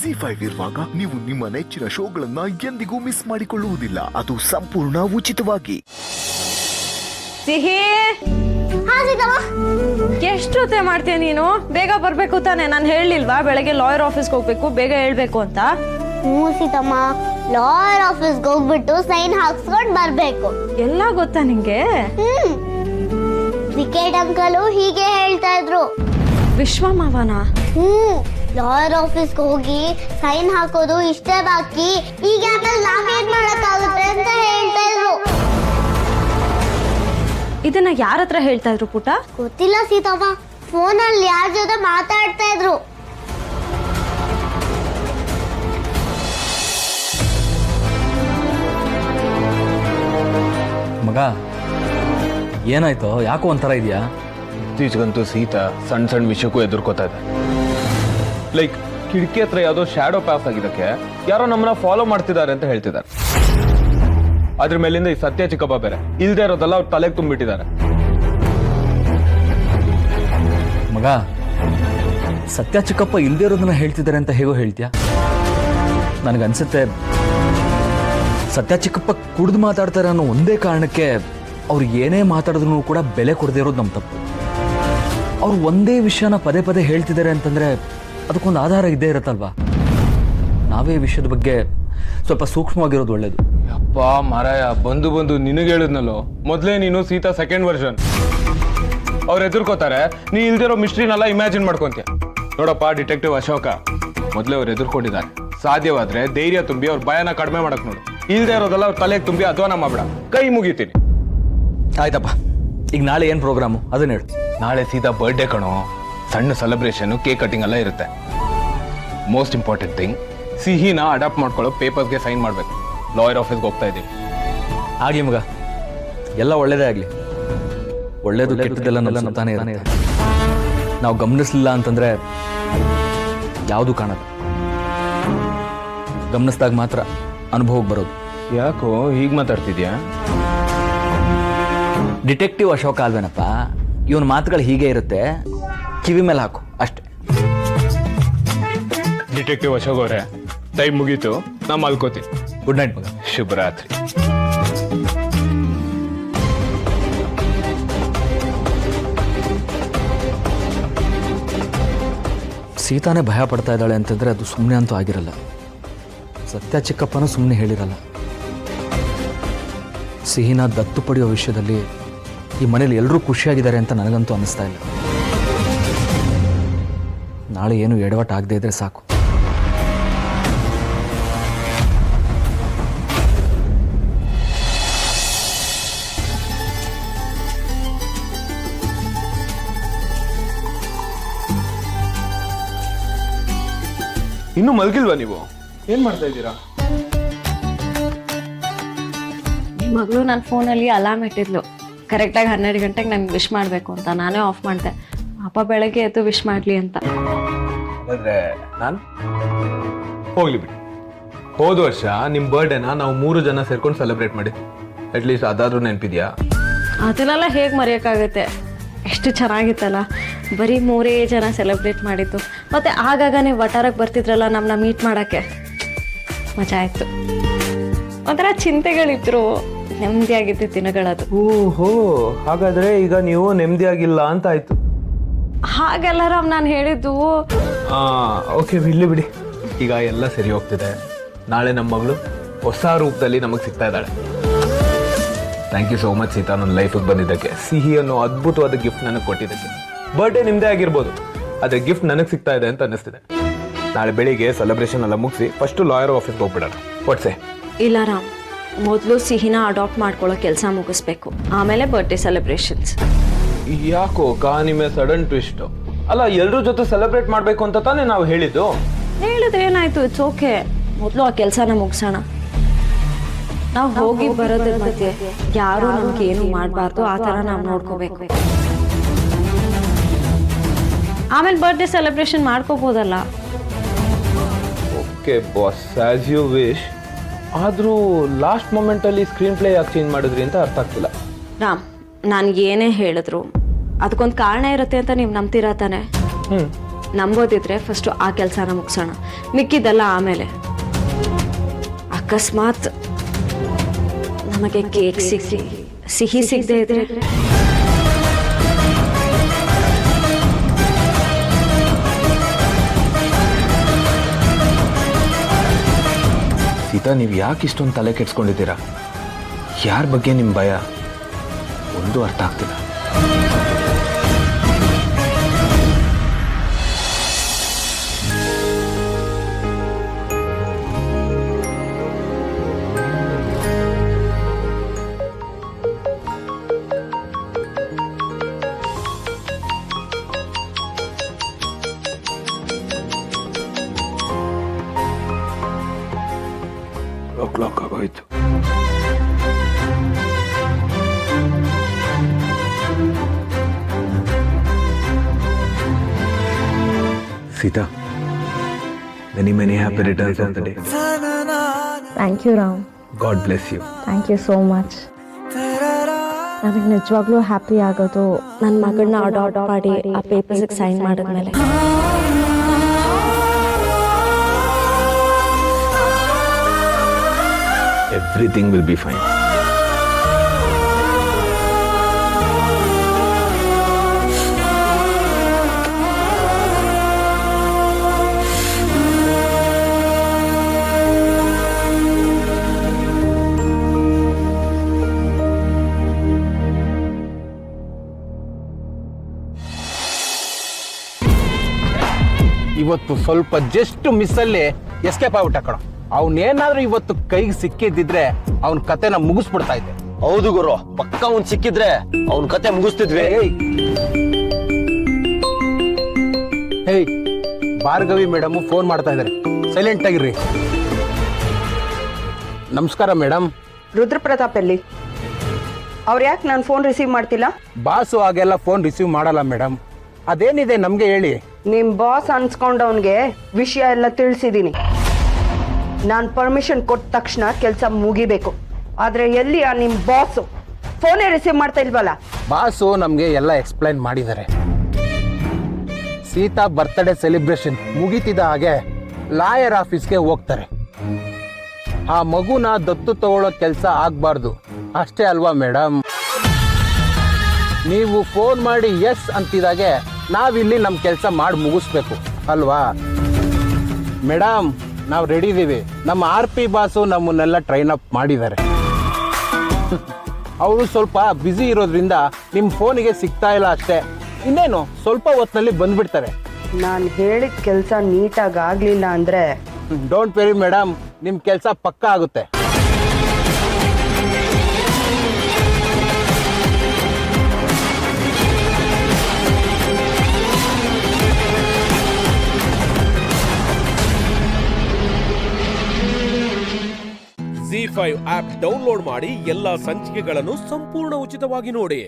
ZEE5 ಇರುವಾಗ ನೀವು ನಿಮ್ಮ ನೆಚ್ಚಿನ ಶೋಗಳನ್ನ ಎಂದಿಗೂ ಮಿಸ್ ಮಾಡಿಕೊಳ್ಳುವುದಿಲ್ಲ. ಅದು ಸಂಪೂರ್ಣ ಉಚಿತವಾಗಿ. ಸಿಹಿ ಎಷ್ಟೊತ್ತೆ ಮಾಡ್ತೀಯ ನೀನು? ಬೇಗ ಬರ್ಬೇಕು ತಾನೆ? ನಾನು ಹೇಳಿಲ್ವಾ ಬೆಳಗ್ಗೆ ಲಾಯರ್ ಆಫೀಸ್ಗೆ ಹೋಗ್ಬೇಕು, ಬೇಗ ಹೇಳ್ಬೇಕು ಅಂತ? ಸೀತಮ್ಮ, ಲಾಯರ್ ಆಫೀಸ್ಗೆ ಹೋಗ್ಬಿಟ್ಟು ಸೈನ್ ಹಾಕ್ಸ್ಕೊಂಡ್ ಬರ್ಬೇಕು. ಎಲ್ಲ ಗೊತ್ತಾ ನಿಂಗೆ? ವಿಕೆಟ್ ಅಂಕಲು ಹೀಗೆ ಹೇಳ್ತಾ ಇದ್ರು. ವಿಶ್ವ ಮಾವನ? ಲಾಯರ್ ಆಫೀಸ್ಗೆ ಹೋಗಿ ಸೈನ್ ಹಾಕೋದು ಇಷ್ಟೇ ಬಾಕಿ, ಈಗ ನಾವೇನ್ ಮಾಡಕ್ಕಾಗುತ್ತೆ ಅಂತ ಹೇಳ್ತಾ ಇದ್ರು. ಇದನ್ನ ಯಾರ ಹತ್ರ ಹೇಳ್ತಾ ಇದ್ರು ಪುಟ? ಗೊತ್ತಿಲ್ಲ ಸೀತಮ್ಮ, ಫೋನಲ್ಲಿ ಯಾರ ಜೊತೆ ಮಾತಾಡ್ತಾ ಇದ್ರು. ಮಗ ಏನಾಯ್ತು? ಯಾಕೋ ಒಂಥರ ಇದೆಯಾ? ಇತ್ತೀಚೆಗಂತೂ ಸೀತಾ ಸಣ್ಣ ಸಣ್ಣ ವಿಷಯಕ್ಕೂ ಎದುರ್ಕೋತಾ ಇದೆ. ಲೈಕ್ ಕಿಟಕಿ ಹತ್ರ ಯಾವುದೋ ಶ್ಯಾಡೋ ಪಾಸ್ ಆಗಿದ್ದಕ್ಕೆ ಯಾರೋ ನಮ್ಮನ್ನ ಫಾಲೋ ಮಾಡ್ತಿದ್ದಾರೆ ಅಂತ ಹೇಳ್ತಿದ್ದಾರೆ. ಅದ್ರ ಮೇಲಿಂದ ಈ ಸತ್ಯ ಚಿಕ್ಕಪ್ಪ ಬೇರೆ ಇಲ್ದೇ ಇರೋದೆಲ್ಲ ಅವ್ರು ತಲೆಗೆ ತುಂಬಿಟ್ಟಿದ್ದಾರೆ. ಮಗ, ಸತ್ಯ ಚಿಕ್ಕಪ್ಪ ಇಲ್ದೇ ಇರೋದನ್ನ ಹೇಳ್ತಿದ್ದಾರೆ ಅಂತ ಹೇಗೋ ಹೇಳ್ತೀಯಾ? ನನಗನ್ಸುತ್ತೆ ಸತ್ಯ ಚಿಕ್ಕಪ್ಪ ಕುಡಿದು ಮಾತಾಡ್ತಾರೆ ಅನ್ನೋ ಒಂದೇ ಕಾರಣಕ್ಕೆ ಅವ್ರು ಏನೇ ಮಾತಾಡಿದ್ರು ಕೂಡ ಬೆಲೆ ಕೊಡದೇ ಇರೋದು ನಮ್ಮ ತಪ್ಪು. ಅವ್ರು ಒಂದೇ ವಿಷಯನ ಪದೇ ಪದೇ ಹೇಳ್ತಿದ್ದಾರೆ ಅಂತಂದ್ರೆ ಅದಕ್ಕೊಂದು ಆಧಾರ ಇದ್ದೇ ಇರುತ್ತಲ್ವಾ? ನಾವೇ ವಿಷಯದ ಬಗ್ಗೆ ಸ್ವಲ್ಪ ಸೂಕ್ಷ್ಮವಾಗಿರೋದು ಒಳ್ಳೇದು. ಅಪ್ಪ ಮಾರಾಯ, ಬಂದು ಬಂದು ನಿನಗೆ ಹೇಳಿದ್ನಲ್ಲೋ, ಮೊದಲೇ ನೀನು ಸೀತಾ ಸೆಕೆಂಡ್ ವರ್ಷನ್. ಅವ್ರು ಎದುರ್ಕೋತಾರೆ, ನೀ ಇಲ್ದಿರೋ ಮಿಸ್ಟ್ರಿನೆಲ್ಲ ಇಮ್ಯಾಜಿನ್ ಮಾಡ್ಕೊಂತೀಯ. ನೋಡಪ್ಪ ಡಿಟೆಕ್ಟಿವ್ ಅಶೋಕ, ಮೊದಲೇ ಅವ್ರು ಎದುರ್ಕೊಂಡಿದ್ದಾರೆ. ಸಾಧ್ಯವಾದ್ರೆ ಧೈರ್ಯ ತುಂಬಿ ಅವ್ರ ಭಯನ ಕಡಿಮೆ ಮಾಡಕ್ ನೋಡು. ಇಲ್ದೇ ಇರೋದೆಲ್ಲ ಅವ್ರ ತಲೆಗೆ ತುಂಬಿ ಅಧ್ವಾನ ಮಾಡ್ಬೇಡ. ಕೈ ಮುಗಿತೀನಿ. ಆಯ್ತಪ್ಪ, ಈಗ ನಾಳೆ ಏನು ಪ್ರೋಗ್ರಾಮು ಅದನ್ನ ಹೇಳು. ನಾಳೆ ಸೀತಾ ಬರ್ಡೇ ಕಣೋ. ಸಣ್ಣ ಸೆಲೆಬ್ರೇಷನ್, ಕೇಕ್ ಕಟಿಂಗ್ ಎಲ್ಲ ಇರುತ್ತೆ. ಮೋಸ್ಟ್ ಇಂಪಾರ್ಟೆಂಟ್ ಥಿಂಗ್, ಸಿಹಿನ ಅಡಾಪ್ಟ್ ಮಾಡ್ಕೊಳ್ಳೋ ಪೇಪರ್ಸ್ಗೆ ಸೈನ್ ಮಾಡ್ಬೇಕು. ಲಾಯರ್ ಆಫೀಸ್ಗೆ ಹೋಗ್ತಾ ಇದ್ದೀವಿ. ಆಗಲಿ ಮಗ, ಎಲ್ಲ ಒಳ್ಳೇದೇ ಆಗಲಿ. ಒಳ್ಳೇದು ಕೆಟ್ಟದೆಲ್ಲ ನಮ್ಮ ಸುತ್ತಾನೆ ಇರುತ್ತೆ. ನಾವು ಗಮನಿಸ್ಲಿಲ್ಲ ಅಂತಂದ್ರೆ ಯಾವುದು ಕಾಣಲ್ಲ. ಗಮನಿಸಿದಾಗ ಮಾತ್ರ ಅನುಭವಕ್ಕೆ ಬರೋದು. ಯಾಕೋ ಹೀಗೆ ಮಾತಾಡ್ತಿದ್ಯಾ? ಡಿಟೆಕ್ಟಿವ್ ಅಶೋಕ ಅಲ್ವೇನಪ್ಪ, ಇವನ ಮಾತುಗಳು ಹೀಗೆ ಇರುತ್ತೆ, ಕಿವಿ ಮೇಲೆ ಹಾಕು ಅಷ್ಟೇ. ಡಿಟೆಕ್ಟಿವ್ ಅಶೋಕ್ ಅವರೇ, ಟೈಮ್ ಮುಗೀತು, ನಾ ಮಲ್ಕೋತೀನಿ. ಗುಡ್ ನೈಟ್ ಮಗ. ಶುಭರಾತ್ರಿ. ಸೀತಾನೇ ಭಯ ಪಡ್ತಾ ಇದ್ದಾಳೆ ಅಂತಂದ್ರೆ ಅದು ಸುಮ್ಮನೆ ಅಂತೂ ಆಗಿರಲ್ಲ. ಸತ್ಯ ಚಿಕ್ಕಪ್ಪನೂ ಸುಮ್ಮನೆ ಹೇಳಿರಲ್ಲ. ಸಿಹಿನ ದತ್ತು ಪಡೆಯೋ ವಿಷಯದಲ್ಲಿ ಈ ಮನೇಲಿ ಎಲ್ಲರೂ ಖುಷಿಯಾಗಿದ್ದಾರೆ ಅಂತ ನನಗಂತೂ ಅನ್ನಿಸ್ತಾ ಇಲ್ಲ. ನಾಳೆ ಏನು ಎಡವಟ್ಟು ಆಗದೆ ಇದ್ರೆ ಸಾಕು. ಇನ್ನು ಮಲ್ಗಿಲ್ವಾ ನೀವು? ಏನ್ ಮಾಡ್ತಾ ಇದ್ದೀರಾ? ಮಗಳು ನನ್ನ ಫೋನಲ್ಲಿ ಅಲಾರ್ಮ್ ಇಟ್ಟಿದ್ಲು, ಕರೆಕ್ಟಾಗಿ 12 ಗಂಟೆಗೆ ನಂಗೆ ವಿಶ್ ಮಾಡಬೇಕು ಅಂತ. ನಾನೇ ಆಫ್ ಮಾಡಿದೆ. ಅಪ್ಪ ಬೆಳಗ್ಗೆ ಎದ್ದು ವಿಶ್ ಮಾಡಲಿ ಅಂತ. ಹಾಗಾದ್ರೆ ನಾನು ಹೋಗ್ಲಿ ಬಿಡಿ. ಹೋದ ವರ್ಷ ನಿಮ್ಮ ಬರ್ಡೇನ ನಾವು 3 ಜನ ಸೇರ್ಕೊಂಡು ಸೆಲೆಬ್ರೇಟ್ ಮಾಡಿ. ಅಟ್ಲೀಸ್ಟ್ ಅದಾದ್ರೂ ನೆನಪಿದ್ಯಾ? ಅದನ್ನೆಲ್ಲ ಹೇಗೆ ಮರೆಯೋಕ್ಕಾಗುತ್ತೆ? ಎಷ್ಟು ಚೆನ್ನಾಗಿತ್ತಲ್ಲ. ಬರೀ 3 ಜನ ಸೆಲೆಬ್ರೇಟ್ ಮಾಡಿದ್ದು. ಮತ್ತು ಆಗಾಗ ನೀವು ವಟಾರಕ್ಕೆ ಬರ್ತಿದ್ರಲ್ಲ ನಮ್ಮನ್ನ ಮೀಟ್ ಮಾಡೋಕ್ಕೆ, ಮಜಾ ಆಯಿತು. ಒಂಥರ ಚಿಂತೆಗಳಿದ್ರು, ನೆಮ್ಮದಿಯಾಗಿದ್ದ ದಿನಗಳದು. ಓಹೋ, ಹಾಗಾದ್ರೆ ಈಗ ನೀವು ನೆಮ್ಮದಿಯಾಗಿಲ್ಲ ಅಂತ ಆಯ್ತು. ಹಾಗೆಲ್ಲ ರಾಮ್ ನಾನು ಹೇಳಿದ್ದು. ಓಕೆ, ಇಲ್ಲಿ ಬಿಡಿ. ಈಗ ಎಲ್ಲ ಸರಿ ಹೋಗ್ತಿದೆ. ನಾಳೆ ನಮ್ಮ ಮಗಳು ಹೊಸ ರೂಪದಲ್ಲಿ ನಮಗೆ ಸಿಗ್ತಾ ಇದ್ದಾಳೆ. Thank you so much Sita, ನನ್ನ ಲೈಫಿಗೆ ಬಂದಿದ್ದಕ್ಕೆ, ಸಿಹಿ ಅನ್ನೋ ಅದ್ಭುತವಾದ ಗಿಫ್ಟ್ ನನಗೆ ಕೊಟ್ಟಿದ್ದಕ್ಕೆ. ಬರ್ಡೇ ನಿಮ್ಮದೇ ಆಗಿರ್ಬೋದು, ಆದರೆ ಗಿಫ್ಟ್ ನನಗೆ ಸಿಗ್ತಾ ಇದೆ ಅಂತ ಅನ್ನಿಸ್ತಿದೆ. ನಾಳೆ ಬೆಳಿಗ್ಗೆ ಸೆಲೆಬ್ರೇಷನ್ ಎಲ್ಲ ಮುಗಿಸಿ ಫಸ್ಟು ಲಾಯರ್ ಆಫೀಸ್ಗೆ ಹೋಗ್ಬಿಡೋಣ. ಒಟ್ಸೆ ಇಲ್ಲ ರಾಮ್, ಮೊದಲು ಸಿಹಿನ ಅಡಾಪ್ಟ್ ಮಾಡ್ಕೊಳ್ಳೋ ಕೆಲಸ ಮುಗಿಸ್ಬೇಕು, ಆಮೇಲೆ ಬರ್ಡೇ ಸೆಲೆಬ್ರೇಷನ್ಸ್. ಯಾಕೋ ನಿಮ್ಮ ಸಡನ್ ಟ್ವಿಸ್ಟ್? ಅಲ್ಲ, ಎಲ್ಲರೂ ಜೊತೆ ಸೆಲೆಬ್ರೇಟ್ ಮಾಡಬೇಕು ಅಂತ ತಾನೇ ನಾವು ಹೇಳಿದ್ದು. ಹೇಳಿದ್ರೆ ಏನಾಯ್ತು? It's okay. ಮೊದಲು ಆ ಕೆಲಸನ ಮುಗಿಸೋಣ. ನಾವು ಹೋಗಿ ಬರೋದ್ರ ಮಧ್ಯೆ ಯಾರು ನಮ್ಗೆ ಏನು ಮಾಡಬಾರ್ದು, ಆ ಥರ ನಾವು ನೋಡ್ಕೋಬೇಕು. ಆಮೇಲೆ ಬರ್ಡೇ ಸೆಲೆಬ್ರೇಷನ್ ಮಾಡ್ಕೋಬೋದಲ್ಲ. Okay boss, as you wish. ಆದರೂ ಲಾಸ್ಟ್ ಮೊಮೆಂಟಲ್ಲಿ ಸ್ಕ್ರೀನ್ ಪ್ಲೇ ಯಾಕೆ ಚೇಂಜ್ ಮಾಡಿದ್ರಿ ಅಂತ ಅರ್ಥ ಆಗ್ತಿಲ್ಲ. ರಾಮ್, ನನಗೇನೇ ಹೇಳಿದ್ರು ಅದಕ್ಕೊಂದು ಕಾರಣ ಇರುತ್ತೆ ಅಂತ ನೀವು ನಂಬ್ತೀರಾ ತಾನೆ? ನಂಬೋದಿದ್ರೆ ಫಸ್ಟು ಆ ಕೆಲಸನ ಮುಗಿಸೋಣ, ಮಿಕ್ಕಿದ್ದೆಲ್ಲ ಆಮೇಲೆ. ಅಕಸ್ಮಾತ್ ನಮಗೆ ಕೇಕ್ ಸಿಹಿ ಸಿಗದೆ ಇದ್ರೆ ಸೀತಾ, ನೀವು ಯಾಕೆ ಇಷ್ಟೊಂದು ತಲೆ ಕೆಡ್ಸ್ಕೊಂಡಿದ್ದೀರಾ? ಯಾರ ಬಗ್ಗೆ ನಿಮ್ಮ ಭಯ ಒಂದು ಅರ್ಥ ಆಗ್ತಿಲ್ಲ. ಕ್ಲಾಕ್ ಆಗೋಯ್ತು. Sita, many happy returns of the day. Thank you Ram. God bless you. Thank you so much. ನನಗೆ ನಿಜವಾಗ್ಲೂ ಹ್ಯಾಪಿ ಆಗೋದು ನನ್ನ ಮಗಳನ್ನ ಅಡಾಪ್ಟ್ ಮಾಡಿ ಆ ಪೇಪರ್ಸಿಗೆ ಸೈನ್ ಮಾಡಿದ್ಮೇಲೆ. Everything will be fine. ಇವತ್ತು ಸ್ವಲ್ಪ ಜಸ್ಟ್ ಮಿಸ್ಸಲ್ಲಿ ಎಸ್ಕೇಪ್ ಆಗ್ಬಿಟ್ಟ ಕಣ. ಅವನೇನಾದ್ರೂ ಇವತ್ತು ಕೈಗೆ ಸಿಕ್ಕಿದ್ದಿದ್ರೆ ಅವನ ಕತೆನ ಮುಗಿಸ್ಬಿಡ್ತಾ ಇದ್ದೆ. ಹೌದು ಗುರು, ಪಕ್ಕ ಅವ್ನ್ ಸಿಕ್ಕಿದ್ರೆ ಅವನ್ ಕತೆ ಮುಗಿಸ್ತಿದ್ವಿ. ಹೇಯ್, ಭಾರ್ಗವಿ ಮೇಡಮ್ ಫೋನ್ ಮಾಡ್ತಾ ಇದ್ದಾರೆ, ಸೈಲೆಂಟ್ ಆಗಿರ್ರಿ. ನಮಸ್ಕಾರ ಮೇಡಮ್. ರುದ್ರಪ್ರತಾಪ್ ಎಲ್ಲಿ? ಅವ್ರು ಯಾಕೆ ನಾನು ಫೋನ್ ರಿಸೀವ್ ಮಾಡ್ತಿಲ್ಲ? ಬಾಸು ಹಾಗೆಲ್ಲ ಫೋನ್ ರಿಸೀವ್ ಮಾಡಲ್ಲ ಮೇಡಮ್. ಅದೇನಿದೆ ನಮಗೆ ಹೇಳಿ. ನಿಮ್ಮ ಬಾಸ್ ಅನ್ಸ್ಕೊಂಡವನ್ಗೆ ವಿಷಯ ಎಲ್ಲ ತಿಳಿಸಿದ್ದೀನಿ. ನಾನು ಪರ್ಮಿಷನ್ ಕೊಟ್ಟ ತಕ್ಷಣ ಕೆಲಸ ಮುಗಿಬೇಕು. ಆದರೆ ಎಲ್ಲಿ ಆ ನಿಮ್ಮ ಬಾಸು ಫೋನೇ ರಿಸೀವ್ ಮಾಡ್ತಾ ಇಲ್ವಲ್ಲ? ಬಾಸು ನಮಗೆ ಎಲ್ಲ ಎಕ್ಸ್ಪ್ಲೈನ್ ಮಾಡಿದ್ದಾರೆ. ಸೀತಾ ಬರ್ತ್ಡೇ ಸೆಲೆಬ್ರೇಷನ್ ಮುಗಿತಿದ್ದ ಹಾಗೆ ಲಾಯರ್ ಆಫೀಸ್ಗೆ ಹೋಗ್ತಾರೆ. ಆ ಮಗುನ ದತ್ತು ತಗೊಳ್ಳೋ ಕೆಲಸ ಆಗಬಾರ್ದು ಅಷ್ಟೇ ಅಲ್ವಾ ಮೇಡಮ್? ನೀವು ಫೋನ್ ಮಾಡಿ ಎಸ್ ಅಂತಿದಾಗೆ ನಾವಿಲ್ಲಿ ನಮ್ಮ ಕೆಲಸ ಮಾಡಿ ಮುಗಿಸ್ಬೇಕು ಅಲ್ವಾ ಮೇಡಮ್? ನಾವು ರೆಡಿ ಇದ್ದೀವಿ. ನಮ್ಮ RP ಬಾಸು ನಮ್ಮನ್ನೆಲ್ಲ ಟ್ರೈನ್ ಅಪ್ ಮಾಡಿದ್ದಾರೆ. ಅವರು ಸ್ವಲ್ಪ ಬ್ಯುಸಿ ಇರೋದ್ರಿಂದ ನಿಮ್ಮ ಫೋನಿಗೆ ಸಿಗ್ತಾ ಇಲ್ಲ ಅಷ್ಟೇ. ಇನ್ನೇನು ಸ್ವಲ್ಪ ಹೊತ್ತಿನಲ್ಲಿ ಬಂದ್ಬಿಡ್ತಾರೆ. ನಾನು ಹೇಳಿದ ಕೆಲಸ ನೀಟಾಗಿ ಆಗಲಿಲ್ಲ ಅಂದರೆ ಡೋಂಟ್ ವೆರಿ ಮೇಡಮ್, ನಿಮ್ಮ ಕೆಲಸ ಪಕ್ಕಾ ಆಗುತ್ತೆ. ZEE5 ಆಪ್ ಡೌನ್ಲೋಡ್ ಮಾಡಿ ಎಲ್ಲಾ ಸಂಚಿಕೆಗಳನ್ನು ಸಂಪೂರ್ಣ ಉಚಿತವಾಗಿ ನೋಡಿ.